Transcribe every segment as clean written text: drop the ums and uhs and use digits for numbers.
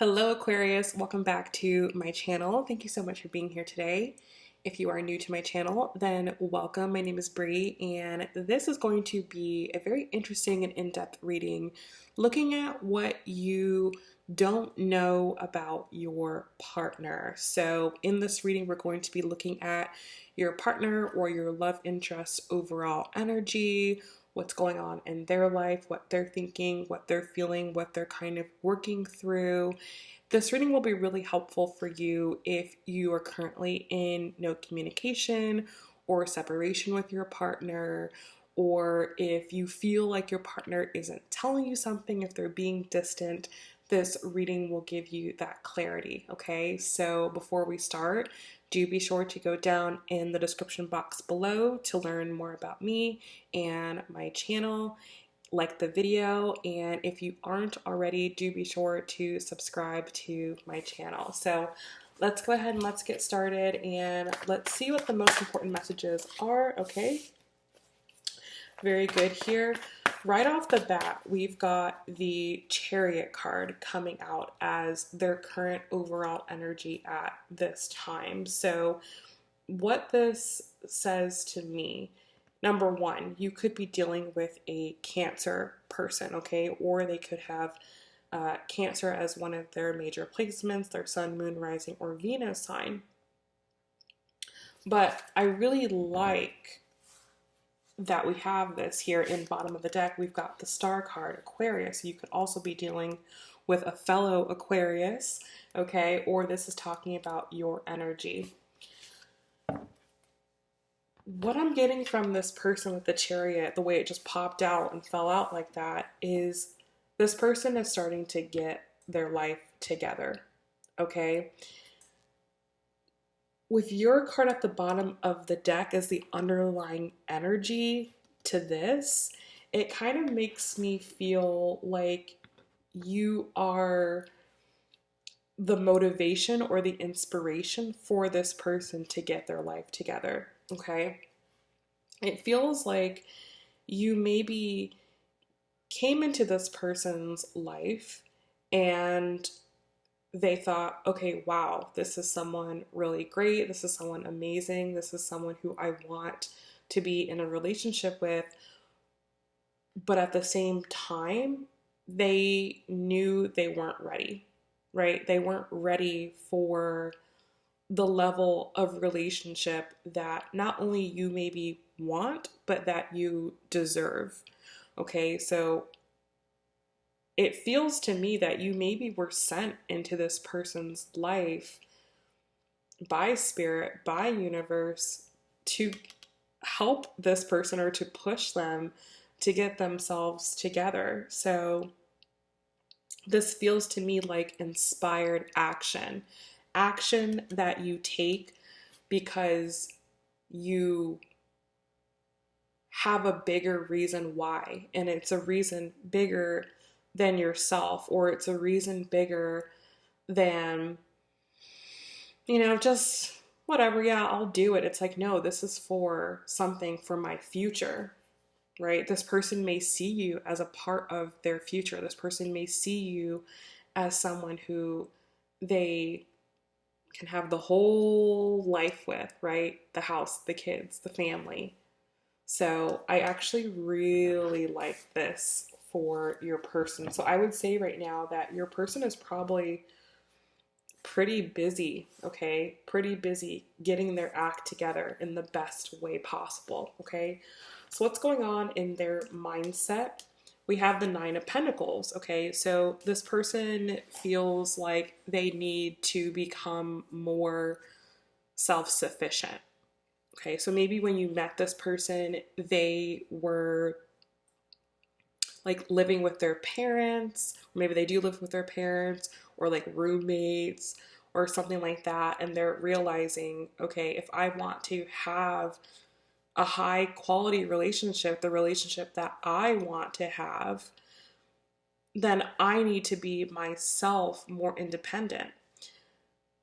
Hello Aquarius, welcome back to my channel. Thank you so much for being here today. If you are new to my channel, then welcome. My name is Bri, and this is going to be a very interesting and in-depth reading looking at what you don't know about your partner. So in this reading, we're going to be looking at your partner or your love interest overall energy, what's going on in their life, what they're thinking, what they're feeling, what they're kind of working through. This reading will be really helpful for you if you are currently in no communication or separation with your partner, or if you feel like your partner isn't telling you something, if they're being distant. This reading will give you that clarity, okay? So before we start, do be sure to go down in the description box below to learn more about me and my channel, like the video, and if you aren't already, do be sure to subscribe to my channel. So let's go ahead and let's get started, and let's see what the most important messages are, okay? Very good here. Right off the bat, we've got the Chariot card coming out as their current overall energy at this time. So what this says to me, number one, you could be dealing with a Cancer person, okay? Or they could have Cancer as one of their major placements, their sun, moon, rising, or Venus sign. But I really like that we have this here in bottom of the deck. We've got the Star card, Aquarius. You could also be dealing with a fellow Aquarius, okay? Or this is talking about your energy. What I'm getting from this person with the Chariot, the way it just popped out and fell out like that, is this person is starting to get their life together, okay? With your card at the bottom of the deck as the underlying energy to this, it kind of makes me feel like you are the motivation or the inspiration for this person to get their life together, okay? It feels like you maybe came into this person's life and they thought, okay, wow, this is someone really great. This is someone amazing. This is someone who I want to be in a relationship with. But at the same time, they knew they weren't ready, right? They weren't ready for the level of relationship that not only you maybe want, but that you deserve. Okay, so it feels to me that you maybe were sent into this person's life by spirit, by universe, to help this person or to push them to get themselves together. So this feels to me like inspired action. Action that you take because you have a bigger reason why, and it's a reason bigger than yourself, or it's a reason bigger than, just whatever, yeah, I'll do it. It's like, no, this is for something for my future, right? This person may see you as a part of their future. This person may see you as someone who they can have the whole life with, right? The house, the kids, the family. So I actually really like this for your person. So I would say right now that your person is probably pretty busy, okay? Pretty busy getting their act together in the best way possible, okay? So what's going on in their mindset? We have the Nine of Pentacles, okay? So this person feels like they need to become more self-sufficient. Okay, so maybe when you met this person, they were like living with their parents, or maybe they do live with their parents, or like roommates or something like that, and they're realizing, okay, if I want to have a high quality relationship, the relationship that I want to have, then I need to be myself more independent.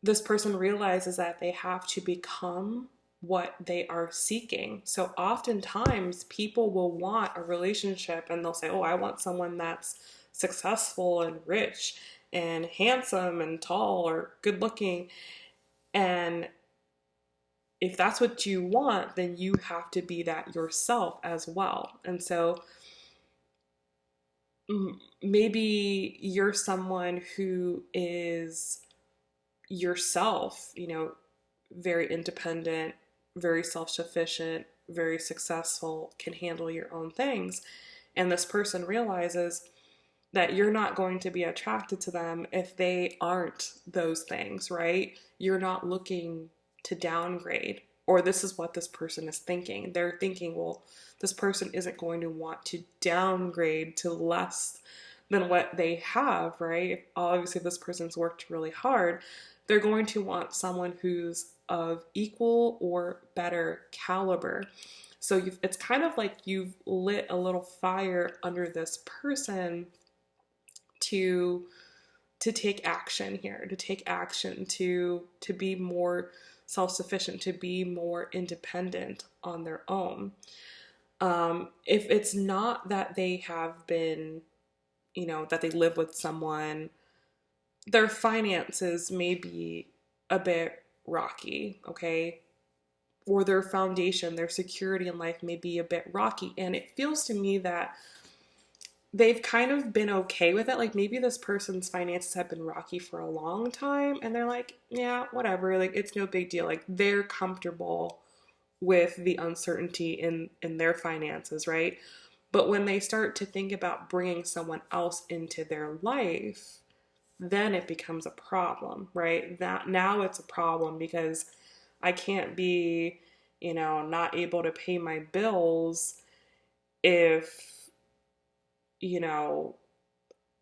This person realizes that they have to become what they are seeking. So oftentimes people will want a relationship and they'll say, oh, I want someone that's successful and rich. and handsome and tall or good looking. And if that's what you want, then you have to be that yourself as well. And so maybe you're someone who is yourself, very independent, very self sufficient, very successful, can handle your own things. And this person realizes that you're not going to be attracted to them if they aren't those things, right? You're not looking to downgrade, or this is what this person is thinking. They're thinking, well, this person isn't going to want to downgrade to less than what they have, right? Obviously, if this person's worked really hard, they're going to want someone who's of equal or better caliber. So it's kind of like you've lit a little fire under this person to take action here, to take action, to be more self-sufficient, to be more independent on their own. If it's not that they have been, that they live with someone, their finances may be a bit rocky, okay? Or their foundation, their security in life may be a bit rocky. And it feels to me that they've kind of been okay with it. Like maybe this person's finances have been rocky for a long time and they're like, yeah, whatever. Like it's no big deal. Like they're comfortable with the uncertainty in their finances, right? But when they start to think about bringing someone else into their life, then it becomes a problem, right? That now it's a problem because I can't be, not able to pay my bills if,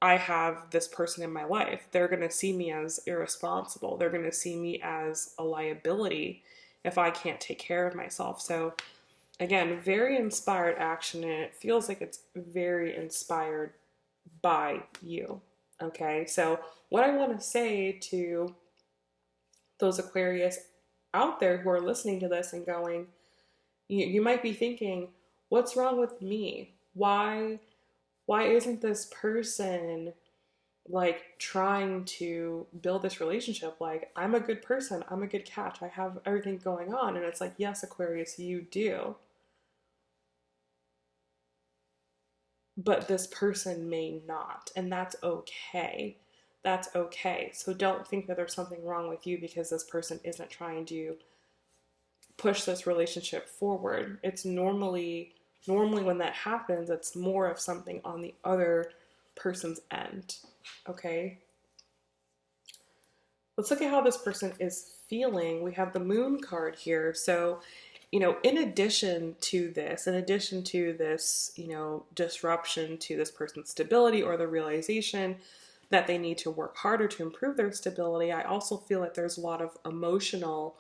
I have this person in my life. They're going to see me as irresponsible. They're going to see me as a liability if I can't take care of myself. So again, very inspired action, and it feels like it's very inspired by you. Okay, so what I want to say to those Aquarius out there who are listening to this and going, you might be thinking, what's wrong with me? Why isn't this person like trying to build this relationship? Like, I'm a good person, I'm a good catch, I have everything going on. And it's like, yes, Aquarius, you do. But this person may not, and that's okay. That's okay. So don't think that there's something wrong with you because this person isn't trying to push this relationship forward. It's normally when that happens, it's more of something on the other person's end. Okay? Let's look at how this person is feeling. We have the Moon card here. So, in addition to this, disruption to this person's stability or the realization that they need to work harder to improve their stability, I also feel like there's a lot of emotional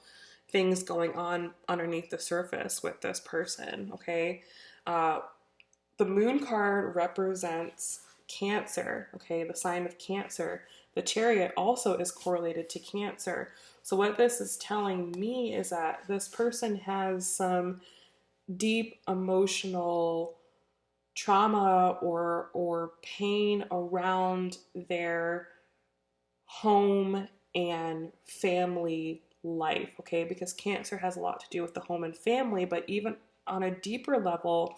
things going on underneath the surface with this person, okay? The Moon card represents Cancer, okay? The sign of Cancer. The Chariot also is correlated to Cancer. So what this is telling me is that this person has some deep emotional trauma or pain around their home and family life, okay? Because Cancer has a lot to do with the home and family, but even on a deeper level,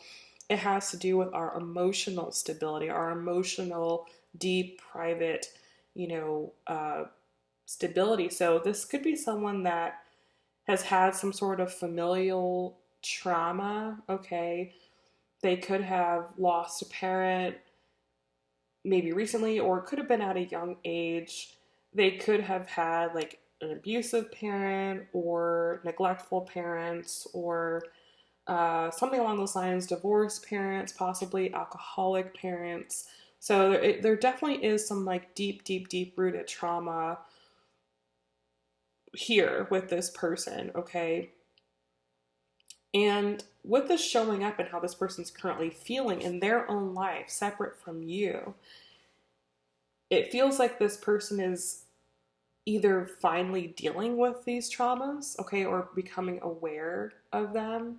it has to do with our emotional stability, our emotional, deep, private, stability. So this could be someone that has had some sort of familial trauma, okay? They could have lost a parent maybe recently, or it could have been at a young age. They could have had like an abusive parent or neglectful parents or something along those lines, divorced parents, possibly alcoholic parents. So there definitely is some like deep, deep, deep rooted trauma here with this person, okay? And with this showing up and how this person's currently feeling in their own life, separate from you, it feels like this person is either finally dealing with these traumas, okay, or becoming aware of them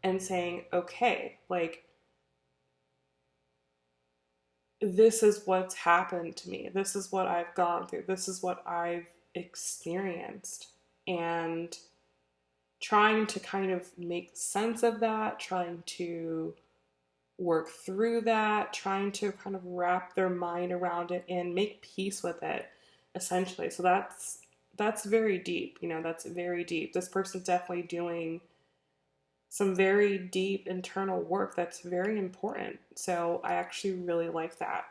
and saying, okay, like, this is what's happened to me. This is what I've gone through. This is what I've experienced. And trying to kind of make sense of that, trying to work through that, trying to kind of wrap their mind around it and make peace with it, essentially. So that's very deep, that's very deep. This person's definitely doing some very deep internal work that's very important. So I actually really like that,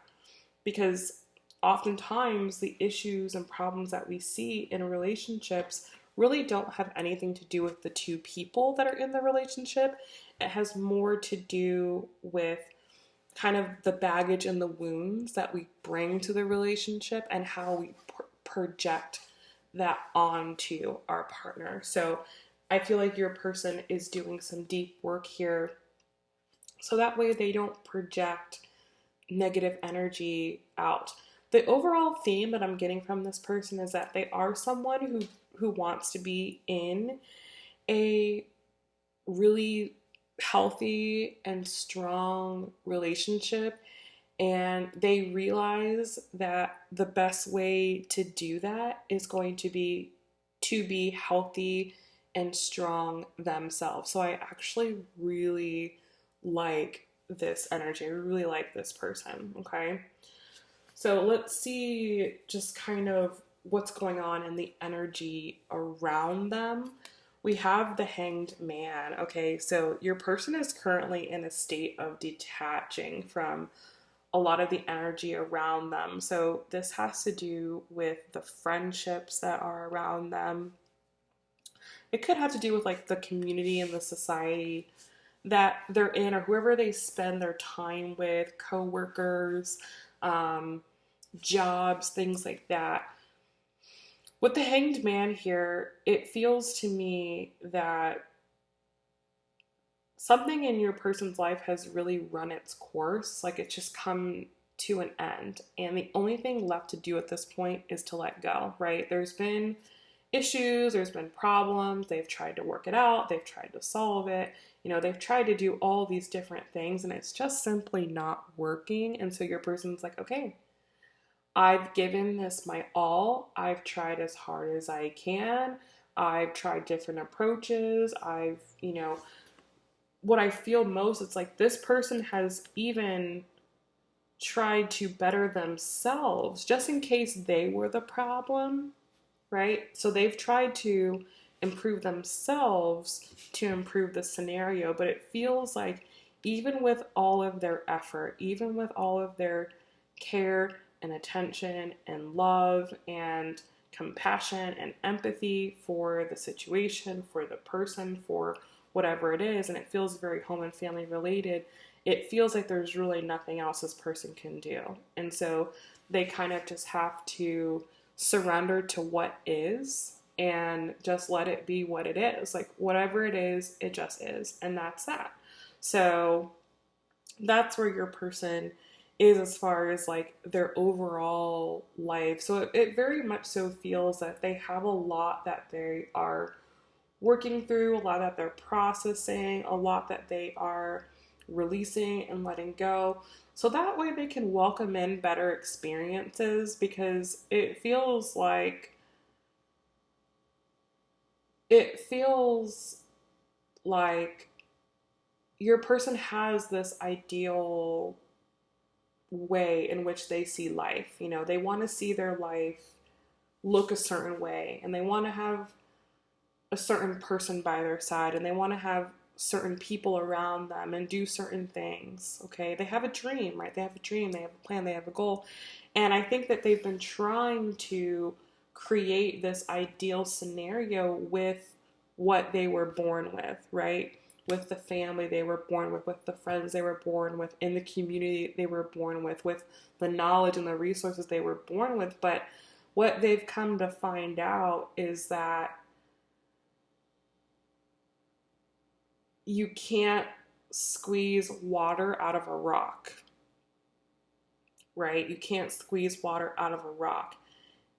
because oftentimes the issues and problems that we see in relationships really don't have anything to do with the two people that are in the relationship. It has more to do with kind of the baggage and the wounds that we bring to the relationship and how we project that onto our partner. So I feel like your person is doing some deep work here, so that way they don't project negative energy out. The overall theme that I'm getting from this person is that they are someone who wants to be in a really healthy and strong relationship, and they realize that the best way to do that is going to be healthy and strong themselves. So I actually really like this energy. I really like this person, okay? So let's see just kind of what's going on in the energy around them. We have the Hanged Man, okay? So your person is currently in a state of detaching from a lot of the energy around them. So this has to do with the friendships that are around them. It could have to do with like the community and the society that they're in, or whoever they spend their time with, coworkers, jobs, things like that. With the Hanged Man here, it feels to me that something in your person's life has really run its course. Like it's just come to an end. And the only thing left to do at this point is to let go, right? There's been issues, there's been problems, they've tried to work it out, they've tried to solve it, they've tried to do all these different things and it's just simply not working. And so your person's like, okay, I've given this my all, I've tried as hard as I can, I've tried different approaches, what I feel most, it's like this person has even tried to better themselves just in case they were the problem, right? So they've tried to improve themselves to improve the scenario, but it feels like even with all of their effort, even with all of their care and attention and love and compassion and empathy for the situation, for the person, for whatever it is, and it feels very home and family related, it feels like there's really nothing else this person can do. And so they kind of just have to surrender to what is and just let it be what it is. Like whatever it is, it just is. And that's that. So that's where your person is as far as like their overall life. So it very much so feels that they have a lot that they are working through, a lot that they're processing, a lot that they are releasing and letting go. So that way they can welcome in better experiences, because it feels like your person has this ideal way in which they see life. They want to see their life look a certain way, and they want to have a certain person by their side, and they want to have certain people around them and do certain things. Okay, they have a dream, right? They have a dream, they have a plan, they have a goal. And I think that they've been trying to create this ideal scenario with what they were born with, right? With the family they were born with the friends they were born with, in the community they were born with the knowledge and the resources they were born with. But what they've come to find out is that you can't squeeze water out of a rock, right? You can't squeeze water out of a rock.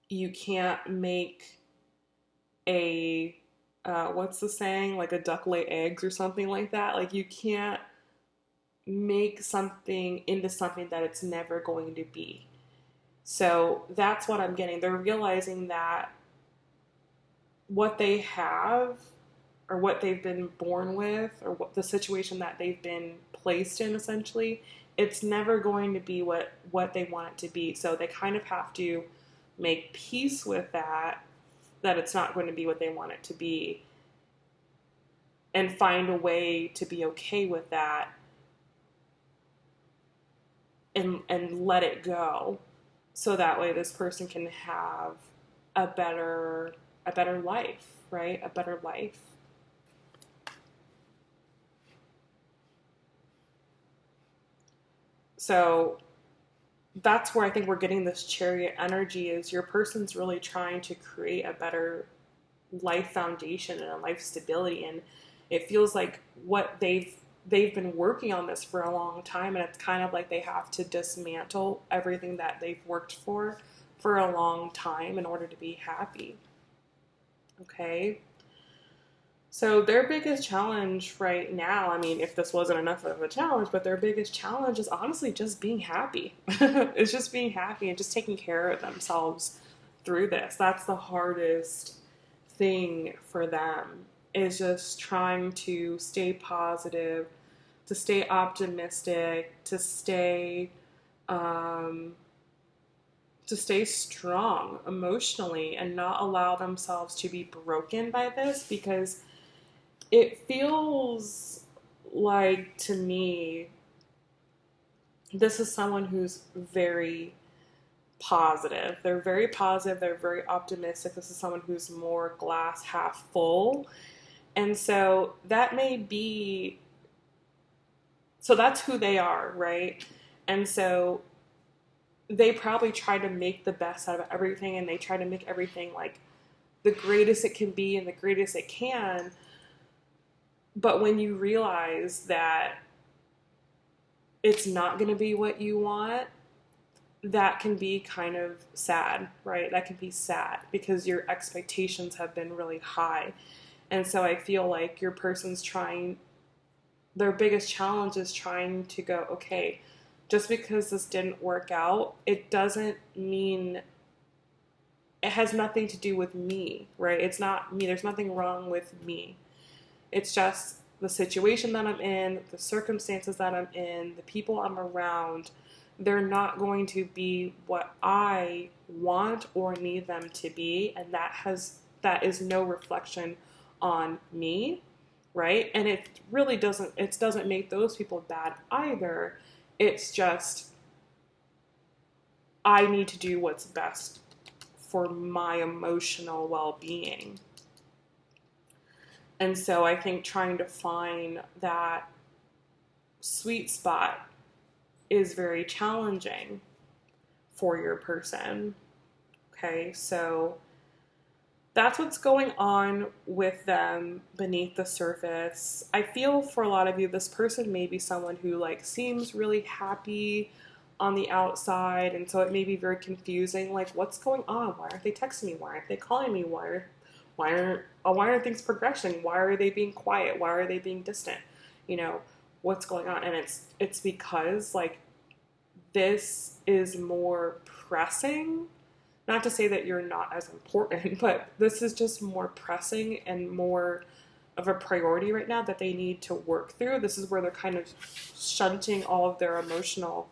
You can't make what's the saying? Like a duck lay eggs or something like that. Like you can't make something into something that it's never going to be. So that's what I'm getting. They're realizing that what they have, or what they've been born with, or what the situation that they've been placed in, essentially, it's never going to be what they want it to be. So they kind of have to make peace with that it's not going to be what they want it to be, and find a way to be okay with that, and let it go, so that way this person can have a better life, right? A better life. So that's where I think we're getting this Chariot energy, is your person's really trying to create a better life foundation and a life stability. And it feels like what they've been working on this for a long time, and it's kind of like they have to dismantle everything that they've worked for a long time in order to be happy. Okay? So their biggest challenge right now, I mean, if this wasn't enough of a challenge, but their biggest challenge is honestly just being happy. It's just being happy and just taking care of themselves through this. That's the hardest thing for them, is just trying to stay positive, to stay optimistic, um, to stay strong emotionally, and not allow themselves to be broken by this, because it feels like, to me, this is someone who's very positive. They're very positive. They're very optimistic. This is someone who's more glass half full. And so that may be, so that's who they are, right? And so they probably try to make the best out of everything, and they try to make everything like the greatest it can be and the greatest it can. But when you realize that it's not going to be what you want, that can be kind of sad, right? That can be sad because your expectations have been really high. And so I feel like your person's trying, their biggest challenge is trying to go, okay, just because this didn't work out, it doesn't mean, it has nothing to do with me, right? It's not me. There's nothing wrong with me. It's just the situation that I'm in, the circumstances that I'm in, the people I'm around. They're not going to be what I want or need them to be, and that is no reflection on me, right? And it really doesn't make those people bad either. It's just, I need to do what's best for my emotional well-being. And so I think trying to find that sweet spot is very challenging for your person. Okay, so that's what's going on with them beneath the surface. I feel for a lot of you, this person may be someone who like seems really happy on the outside, and so it may be very confusing. Like, what's going on? Why aren't they texting me? Why aren't they calling me? Why aren't things progressing? Why are they being quiet? Why are they being distant? You know, what's going on? And it's because like this is more pressing. Not to say that you're not as important, but this is just more pressing and more of a priority right now that they need to work through. This is where they're kind of shunting all of their emotional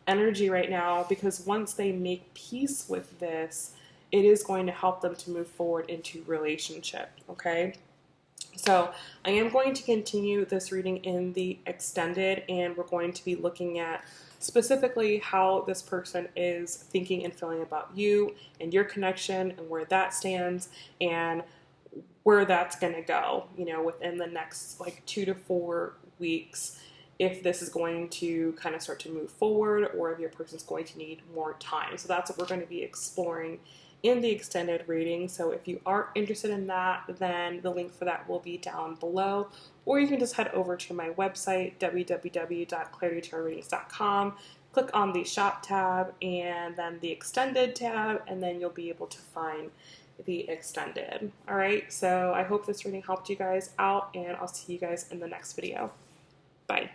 energy right now, because once they make peace with this, it is going to help them to move forward into relationship, okay? So I am going to continue this reading in the extended, and we're going to be looking at specifically how this person is thinking and feeling about you and your connection, and where that stands, and where that's going to go, you know, within the next like 2 to 4 weeks, if this is going to kind of start to move forward, or if your person's going to need more time. So that's what we're going to be exploring in the extended reading. So if you are interested in that, then the link for that will be down below, or you can just head over to my website, www.claritytarotreadings.com, click on the shop tab and then the extended tab, and then you'll be able to find the extended. All right, so I hope this reading helped you guys out, and I'll see you guys in the next video. Bye.